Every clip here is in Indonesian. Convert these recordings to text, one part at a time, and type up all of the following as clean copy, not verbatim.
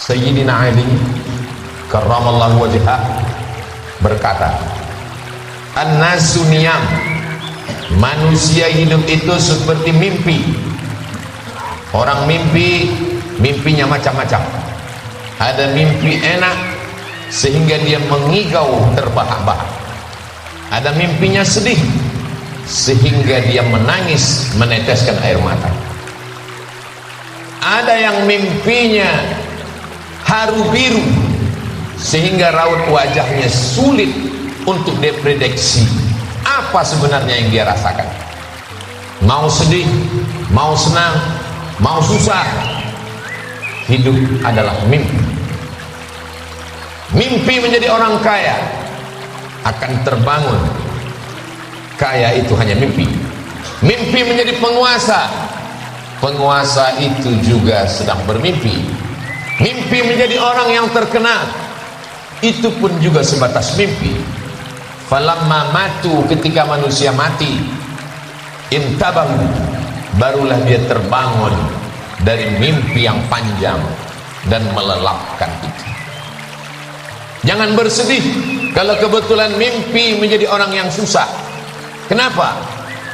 Sayyidina Ali karramallahu wajhah berkata, an-nasu niyam, manusia hidup itu seperti mimpi. Orang mimpi, mimpinya macam-macam. Ada mimpi enak sehingga dia mengigau terbahak-bahak. Ada mimpinya sedih sehingga dia menangis meneteskan air mata. Ada yang mimpinya haru biru sehingga raut wajahnya sulit untuk diprediksi apa sebenarnya yang dia rasakan. Mau sedih, mau senang, mau susah, hidup adalah mimpi. Mimpi menjadi orang kaya akan terbangun. Kaya itu hanya mimpi. Mimpi menjadi penguasa, penguasa itu juga sedang bermimpi. Mimpi menjadi orang yang terkenal, itu pun juga sebatas mimpi. Falamma matu, ketika manusia mati, intabahu, barulah dia terbangun dari mimpi yang panjang dan melelapkan itu. Jangan bersedih kalau kebetulan mimpi menjadi orang yang susah. Kenapa?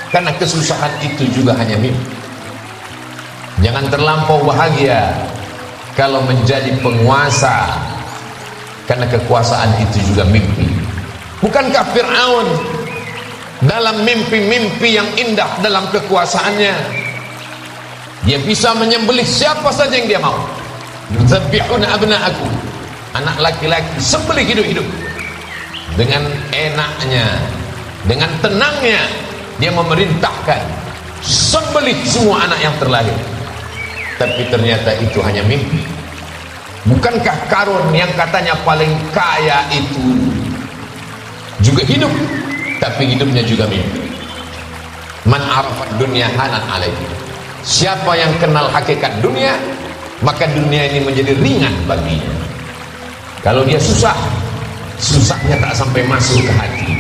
Karena kesusahan itu juga hanya mimpi. Jangan terlampau bahagia kalau menjadi penguasa, karena kekuasaan itu juga mimpi. Bukankah Fir'aun dalam mimpi-mimpi yang indah dalam kekuasaannya, dia bisa menyembelih siapa saja yang dia mau. Yuzabbihuna abna'akum, anak laki-laki sembelih hidup-hidup. Dengan enaknya, dengan tenangnya dia memerintahkan sembelih semua anak yang terlahir. Tapi ternyata itu hanya mimpi. Bukankah Karun yang katanya paling kaya itu juga hidup, tapi hidupnya juga mimpi. Man arafat dunya hanan alaihi, siapa yang kenal hakikat dunia, maka dunia ini menjadi ringan baginya. Kalau dia susah, susahnya tak sampai masuk ke hati,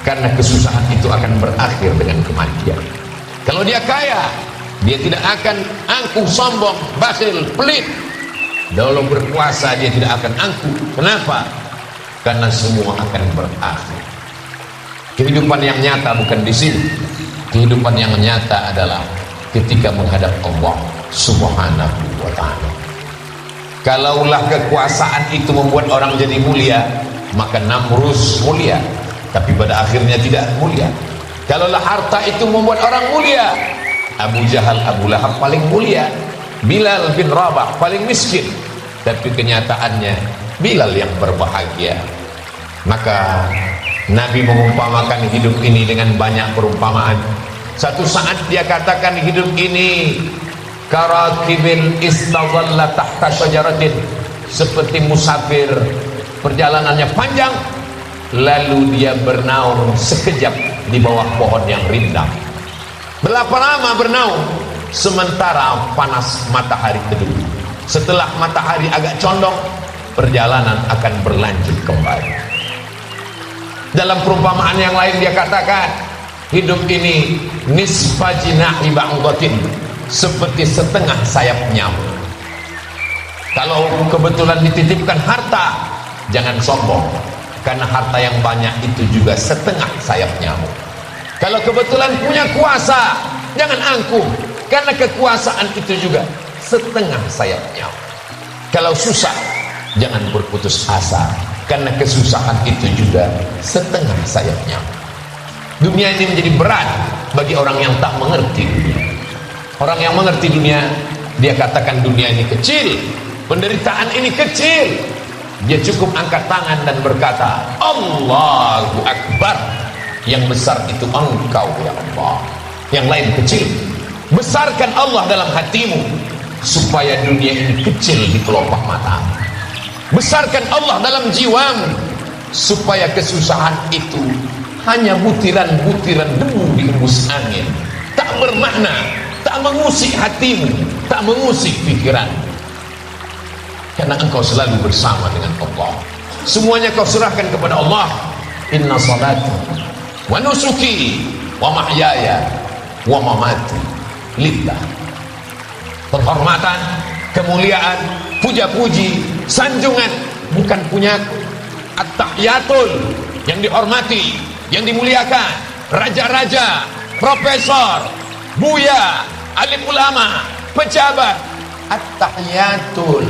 karena kesusahan itu akan berakhir dengan kematian. Kalau dia kaya, dia tidak akan angkuh, sombong, bakhil, pelit. Dalam berkuasa dia tidak akan angkuh. Kenapa? Karena semua akan berakhir. Kehidupan yang nyata bukan di sini. Kehidupan yang nyata adalah ketika menghadap Allah Subhanahu wa ta'ala. Kalaulah kekuasaan itu membuat orang jadi mulia, maka Namrus mulia, tapi pada akhirnya tidak mulia. Kalaulah harta itu membuat orang mulia, Abu Jahal, Abu Lahab paling mulia, Bilal bin Rabah paling miskin, tapi kenyataannya Bilal yang berbahagia. Maka Nabi mengumpamakan hidup ini dengan banyak perumpamaan. Satu saat dia katakan hidup ini karakibin istadalla tahta syajaratin, seperti musafir perjalanannya panjang, lalu dia bernaung sekejap di bawah pohon yang rindang. Berapa lama bernaung? Sementara panas matahari teduh. Setelah matahari agak condong, perjalanan akan berlanjut kembali. Dalam perumpamaan yang lain dia katakan, hidup ini nisfa jinahi ba'udatin, seperti setengah sayap nyamuk. Kalau kebetulan dititipkan harta, jangan sombong, karena harta yang banyak itu juga setengah sayap nyamuk. Kalau kebetulan punya kuasa, jangan angkuh, karena kekuasaan itu juga setengah sayap nyamuk. Kalau susah, jangan berputus asa, karena kesusahan itu juga setengah sayap nyamuk. Dunia ini menjadi berat bagi orang yang tak mengerti dunia. Orang yang mengerti dunia, dia katakan dunia ini kecil, penderitaan ini kecil. Dia cukup angkat tangan dan berkata, Allahu Akbar. Yang besar itu Engkau ya Allah, yang lain kecil. Besarkan Allah dalam hatimu, supaya dunia ini kecil di kelopak mata. Besarkan Allah dalam jiwamu, supaya kesusahan itu hanya butiran-butiran debu di hembus angin, tak bermakna, tak mengusik hatimu, tak mengusik pikiran. Karena engkau selalu bersama dengan Allah. Semuanya kau serahkan kepada Allah. Inna salati wa nusuki wa mahyaya wa mamati lillah. Penghormatan, kemuliaan, puja-puji, sanjungan bukan punyaku. At-tahiyatul, yang dihormati, yang dimuliakan, raja-raja, profesor, buya, alim ulama, pejabat. At-tahiyatul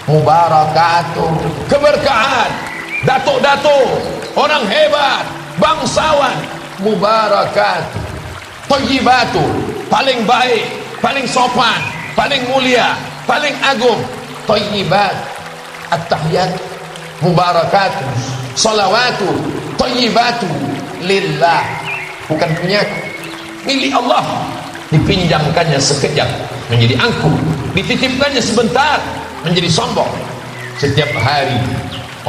mubarakatuh, keberkahan, datuk-datuk, orang hebat, bangsawan, mubarakatuh. Thayyibatu, paling baik, paling sopan, paling mulia, paling agung. Thayyibat, at-tahiyat, mubarakatuh, salawatu, thayyibatu lillah, bukan punya, milik Allah. Dipinjamkannya sekejap menjadi angkuh, dititipkannya sebentar menjadi sombong. Setiap hari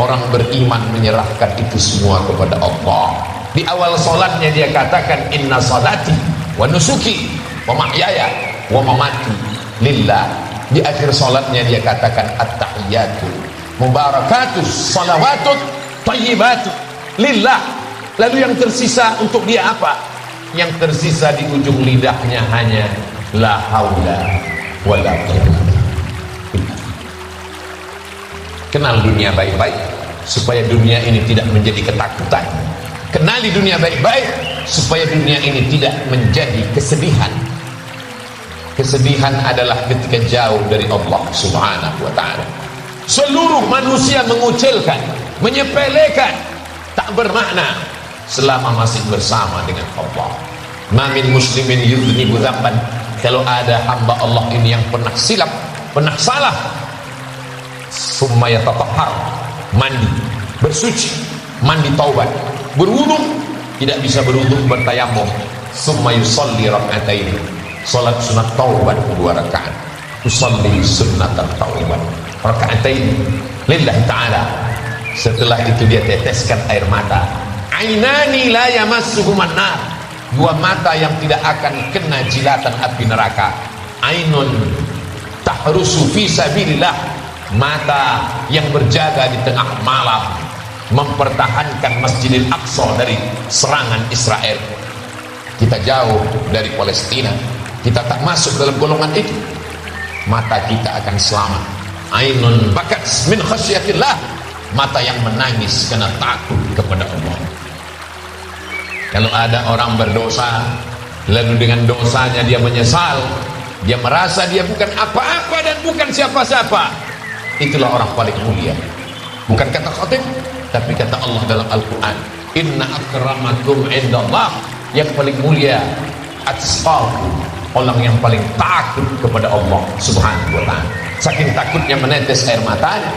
orang beriman menyerahkan itu semua kepada Allah. Di awal solatnya dia katakan inna salati wa nusuki wa mahyaya wa mamati lillah. Di akhir solatnya dia katakan at-tahiyatu mubarakatuh salawatut thayyibatu lillah. Lalu yang tersisa untuk dia apa? Yang tersisa di ujung lidahnya hanya la haula wala quwwata. Kenal dunia baik-baik supaya dunia ini tidak menjadi ketakutan. Kenali dunia baik-baik supaya dunia ini tidak menjadi kesedihan. Kesedihan adalah ketika jauh dari Allah Subhanahu wa ta'ala. Seluruh manusia mengucilkan, menyepelekan, tak bermakna selama masih bersama dengan Allah. Ma min muslimin yudhnibu dzamban, kalau ada hamba Allah ini yang pernah silap, pernah salah, summa yatatahhar, mandi, bersuci, mandi taubat, berwudu, tidak bisa berwudu, bertayamum, summa yusalli rak'atain, salat sunat taubat 2 rakaat, usalli sunnatan taubat rak'atain lillahi ta'ala. Setelah itu dia teteskan air mata. Ainani la yamassuhuman nar, 2 mata yang tidak akan kena jilatan api neraka. Ainun tahrusu fi sabilillah, mata yang berjaga di tengah malam mempertahankan Masjidil Aqsa dari serangan Israel. Kita jauh dari Palestina, kita tak masuk dalam golongan itu, mata kita akan selamat. Ainun bakat min khasyatillah, mata yang menangis karena takut kepada Allah. Kalau ada orang berdosa lalu dengan dosanya dia menyesal, dia merasa dia bukan apa-apa dan bukan siapa-siapa, itulah orang paling mulia. Bukan kata khatib, tapi kata Allah dalam Al-Quran, inna akramakum indallah, yang paling mulia atqakum, orang yang paling takut kepada Allah Subhanahu wa ta'ala. Saking takutnya menetes air matanya,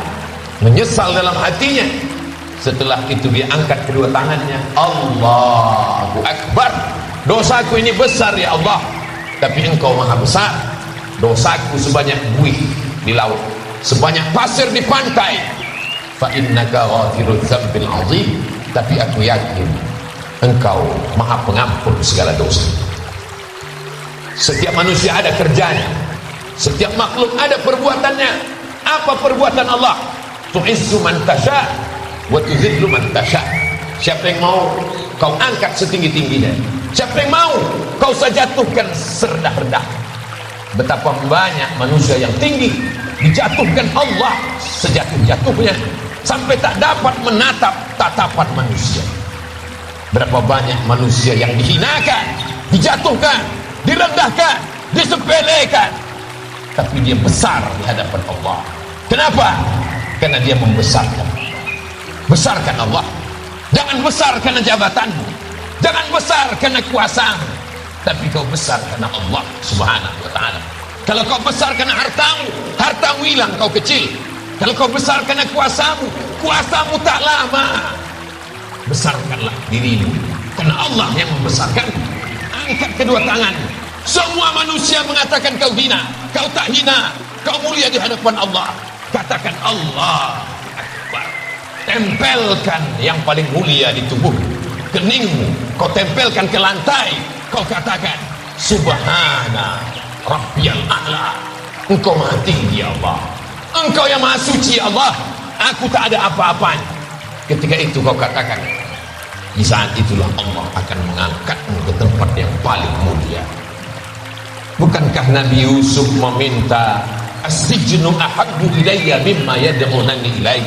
menyesal dalam hatinya. Setelah itu dia angkat kedua tangannya, Allahu Akbar, dosaku ini besar ya Allah, tapi engkau maha besar. Dosaku sebanyak buih di laut, sebanyak pasir di pantai. Fa innaka ghafirudz dzambil azim, tapi aku yakin engkau maha pengampun segala dosa. Setiap manusia ada kerjanya, setiap makhluk ada perbuatannya. Apa perbuatan Allah? Tu'izzu man tasha wa tuzillu man tasha. Siapa yang mau kau angkat setinggi-tingginya, siapa yang mau kau jatuhkan serendah-rendah. Betapa banyak manusia yang tinggi dijatuhkan Allah sejatuh-jatuhnya sampai tak dapat menatap tatapan manusia. Berapa banyak manusia yang dihinakan, dijatuhkan, direndahkan, disepelekan, tapi dia besar di hadapan Allah. Kenapa? Karena dia membesarkan. Besarkan Allah. Jangan besar karena jabatanmu, jangan besar karena kuasamu, tapi kau besar karena Allah Subhanahu wa ta'ala. Kalau kau besar karena hartamu, hartamu hilang, kau kecil. Kalau kau besar karena kuasamu, kuasamu tak lama. Besarkanlah dirimu karena Allah yang membesarkan. Angkat kedua tangan. Semua manusia mengatakan kau hina, kau tak hina, kau mulia di hadapan Allah. Katakan Allah Akbar. Tempelkan yang paling mulia di tubuh, keningmu kau tempelkan ke lantai. Kau katakan Subhana Rabbiyal A'la, engkau maha tinggi Allah, engkau yang maha suci Allah, aku tak ada apa-apanya. Ketika itu kau katakan, di saat itulah Allah akan mengangkatmu ke tempat yang paling mulia. Bukankah Nabi Yusuf meminta as-sijnu ahabbu ilayya mimma yad'unani ilaih.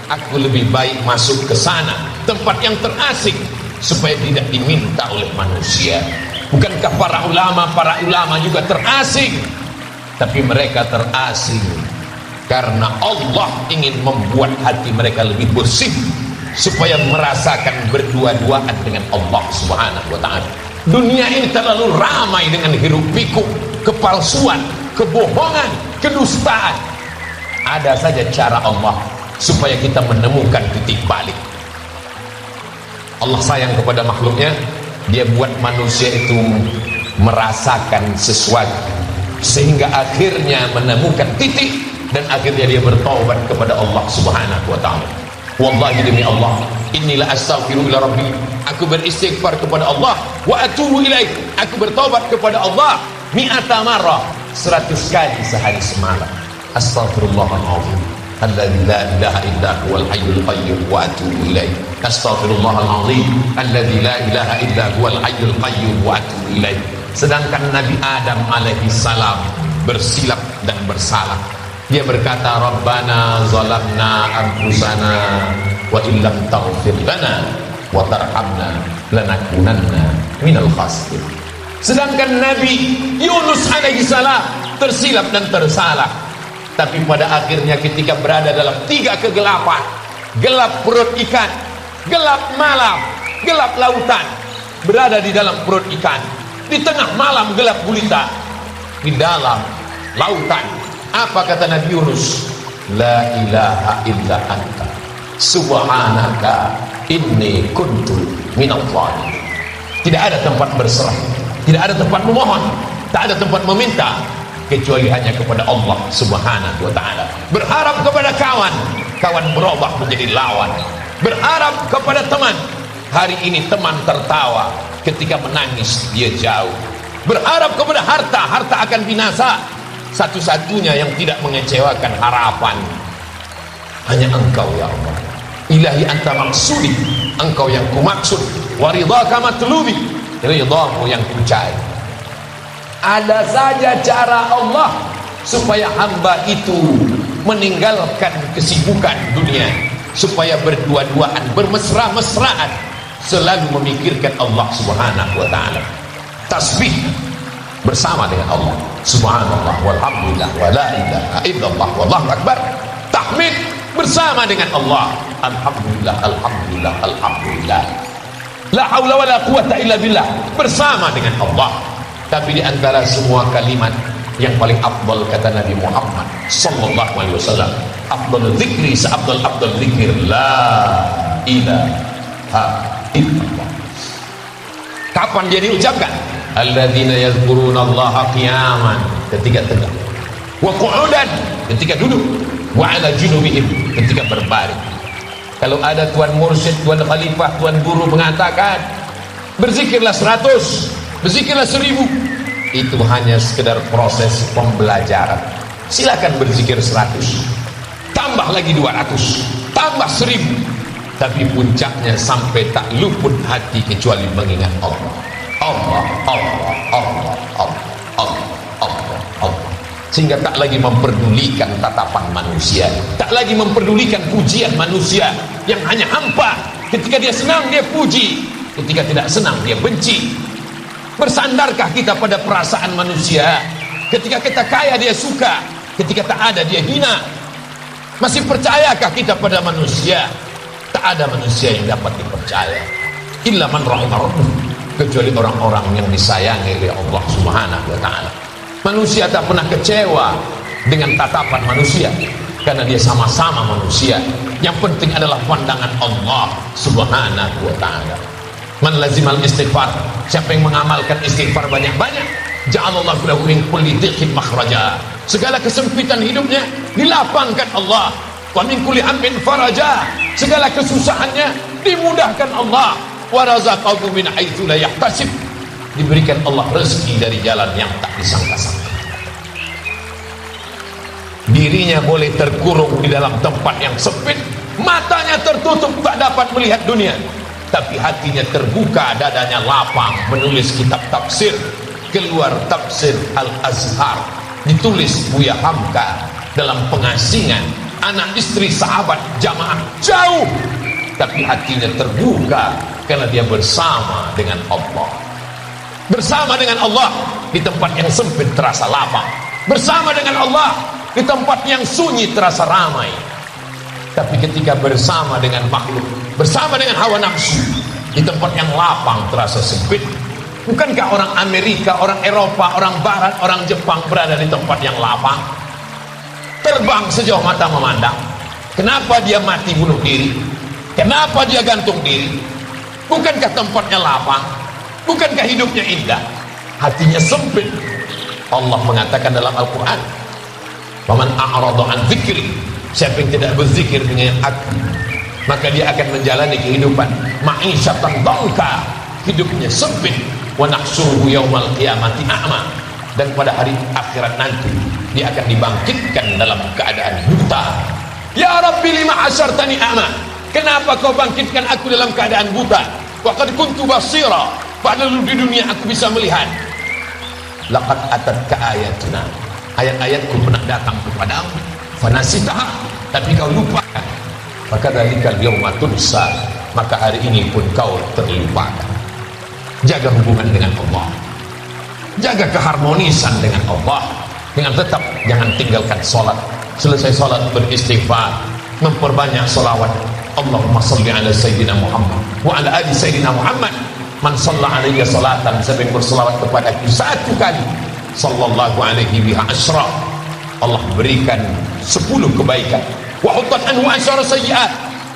Aku lebih baik masuk ke sana, tempat yang terasing, supaya tidak diminta oleh manusia. Bukankah para ulama juga terasing? Tapi mereka terasing karena Allah ingin membuat hati mereka lebih bersih, supaya merasakan berdua-duaan dengan Allah Subhanahu wa ta'ala. Dunia ini terlalu ramai dengan hiruk pikuk, kepalsuan, kebohongan, kedustaan. Ada saja cara Allah supaya kita menemukan titik balik. Allah sayang kepada makhluknya. Dia buat manusia itu merasakan sesuatu, sehingga akhirnya menemukan titik, dan akhirnya dia bertaubat kepada Allah Subhanahu wa ta'ala. Wallahi demi Allah, inilah astaghfiru ila rabbi, aku beristighfar kepada Allah, wa atubu ilaih, aku bertaubat kepada Allah mi'ata marrah, 100 kali sehari semalam. Astaghfirullahaladzim alladzi la ilaha illa huwal hayyul qayyum wa atubu ilaih. Astaghfirullahaladzim alladzi la ilaha illa huwal hayyul qayyum wa atubu ilaih. Sedangkan Nabi Adam alaihi salam bersilap dan bersalah. Dia berkata, Rabbana zalamna anfusana wa illam taghfir lana wa tarhamna lanakunanna minal khasirin. Sedangkan Nabi Yunus alaihi salam tersilap dan tersalah. Tapi pada akhirnya ketika berada dalam 3 kegelapan, gelap perut ikan, gelap malam, gelap lautan, berada di dalam perut ikan, di tengah malam gelap gulita, di dalam lautan, apa kata Nabi Yunus? La ilaha illa anta subhanaka inni kuntu minadh dhalimin. Tidak ada tempat berserah, tidak ada tempat memohon, tak ada tempat meminta, kecuali hanya kepada Allah Subhanahu wa ta'ala. Berharap kepada kawan, kawan berubah menjadi lawan. Berharap kepada teman, hari ini teman tertawa, ketika menangis dia jauh. Berharap kepada harta, harta akan binasa. Satu-satunya yang tidak mengecewakan harapan hanya Engkau ya Allah. Ilahi anta maksudi, Engkau yang kumaksud, wa ridhaka matlubi, ridhamu yang kucari. Ada saja cara Allah supaya hamba itu meninggalkan kesibukan dunia, supaya berdua-duaan, bermesra-mesraan, selalu memikirkan Allah Subhanahu wa ta'ala. Tasbih bersama dengan Allah, subhanallah walhamdulillah wa la ilaha illallah wallahu akbar. Tahmid bersama dengan Allah, alhamdulillah alhamdulillah alhamdulillah. La haula wala quwata illa billah, bersama dengan Allah. Tapi di antara semua kalimat yang paling afdal kata Nabi Muhammad sallallahu alaihi wasallam, afdalul dzikri seafdal dzikir la ilaha illallah. Kapan dia diucapkan? Alladzina yadhkurunallaha qiyaman, ketika tegak, wa qu'udan, ketika duduk, wa 'ala junubihim, ketika berbaring. Kalau ada tuan mursyid, tuan khalifah, tuan guru mengatakan berzikirlah 100, berzikirlah 1000, itu hanya sekedar proses pembelajaran. Silakan berzikir 100, tambah lagi 200, tambah 1000, tapi puncaknya sampai tak luput hati kecuali mengingat Allah. Allah, Allah, Allah, Allah, Allah, Allah, Allah. Sehingga tak lagi memperdulikan tatapan manusia, tak lagi memperdulikan pujian manusia yang hanya hampa. Ketika dia senang dia puji, ketika tidak senang dia benci. Bersandarkah kita pada perasaan manusia? Ketika kita kaya dia suka, ketika tak ada dia hina. Masih percayakah kita pada manusia? Tak ada manusia yang dapat dipercaya illa man rahimah rabbih, kecuali orang-orang yang disayangi oleh Allah Subhanahu wa ta'ala. Manusia tak pernah kecewa dengan tatapan manusia, karena dia sama-sama manusia. Yang penting adalah pandangan Allah Subhanahu wa ta'ala. Man lazimal istighfar, siapa yang mengamalkan istighfar banyak-banyak, ja'alallahu lahu min kulli dhiqin makhraja, segala kesempitan hidupnya dilapangkan Allah. Wa min kulli hammin faraja, segala kesusahannya dimudahkan Allah. Wa razaqahu min haitsu la yahtasib, diberikan Allah rezeki dari jalan yang tak disangka-sangka. Dirinya boleh terkurung di dalam tempat yang sempit, matanya tertutup tak dapat melihat dunia, tapi hatinya terbuka, dadanya lapang menulis kitab tafsir. Keluar tafsir Al-Azhar, ditulis Buya Hamka dalam pengasingan, anak istri sahabat jamaah jauh, tapi hatinya terbuka karena dia bersama dengan Allah. Bersama dengan Allah di tempat yang sempit terasa lapang, bersama dengan Allah di tempat yang sunyi terasa ramai. Tapi ketika bersama dengan makhluk, bersama dengan hawa nafsu, di tempat yang lapang terasa sempit. Bukankah orang Amerika, orang Eropa, orang Barat, orang Jepang berada di tempat yang lapang, terbang sejauh mata memandang? Kenapa dia mati bunuh diri? Kenapa dia gantung diri? Bukankah tempatnya lapang? Bukankah hidupnya indah? Hatinya sempit. Allah mengatakan dalam Al-Quran, "Waman a'rada an dzikri," siapa yang tidak berzikir dengan aku, maka dia akan menjalani kehidupan ma'isyatan dhanka, hidupnya sempit. Wa nahsyuruhu yaumal qiyamati a'ma, dan pada hari akhirat nanti dia akan dibangkitkan dalam keadaan buta. Ya Rabbi lima hasyartani a'ma, kenapa kau bangkitkan aku dalam keadaan buta? Wa qad kuntu basira, padahal di dunia aku bisa melihat. Laqad atatka ayatuna, ayat-ayatku pernah datang kepadamu, fanasitaha, tapi kau lupakan. Maka dalikal yauma tunsa, maka hari ini pun kau terlupakan. Jaga hubungan dengan Allah, jaga keharmonisan dengan Allah, dengan tetap jangan tinggalkan sholat. Selesai sholat beristighfar, memperbanyak sholawat. Allahumma salli ala Sayyidina Muhammad wa ala ali Sayyidina Muhammad. Man shalla alaihi salatan, siapa yang berselawat kepada aku satu kali, sallallahu alaihi biha asyra, Allah berikan 10 kebaikan. Wa hutat anhu asyara sayyi'at,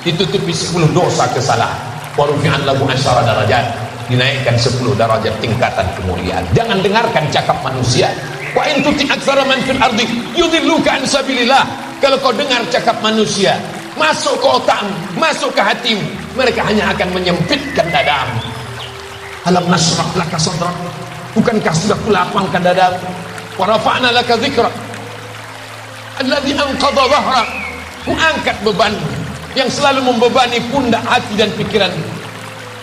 ditutupi 10 dosa kesalahan. Wa rufi'an lahu asyara darajat, dinaikkan 10 derajat tingkatan kemuliaan. Jangan dengarkan cakap manusia. Wa in tuti aktsara man fil ardi yudilluka an sabilillah. Kalau kau dengar cakap manusia, masuk ke otakmu, masuk ke hatimu, mereka hanya akan menyempitkan dadamu. Alam nashrah laka sadrak, bukankah sudah kulapangkan dadamu? Wa rafa'na laka dzikrak alladzi anqadha dhahrak, kuangkat bebanmu yang selalu membebani pundak, hati dan pikiranmu.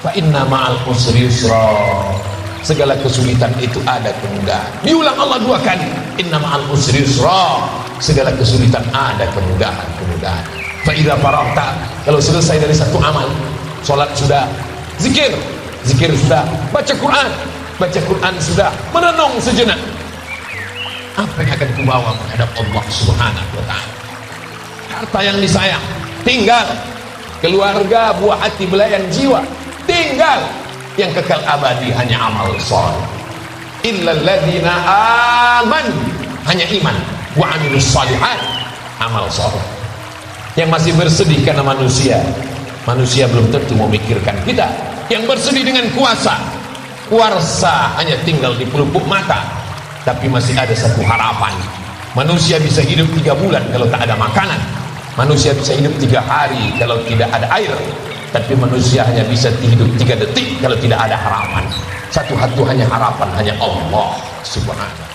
Fa inna ma'al usri yusra, segala kesulitan itu ada kemudahan. Diulang Allah 2 kali, inna ma'al usri yusra, segala kesulitan ada kemudahan. Fa idza faragta, kalau selesai dari satu amal, salat sudah, zikir sudah, baca Quran sudah, merenung sejenak, apa yang akan kubawa menghadap Allah Subhanahu wa ta'ala? Harta yang disayang tinggal, keluarga, buah hati, belayan jiwa tinggal, yang kekal abadi hanya amal saleh. Illal ladzina aman, hanya iman, wa amilus shalihat, amal saleh. Yang masih bersedih karena manusia belum tentu memikirkan kita. Yang bersedih dengan kuasa hanya tinggal di pelupuk mata, tapi masih ada satu harapan. Manusia bisa hidup 3 bulan kalau tak ada makanan, manusia bisa hidup 3 hari kalau tidak ada air, tapi manusia hanya bisa hidup 3 detik kalau tidak ada harapan. Satu hanya harapan, hanya Allah Subhanahu.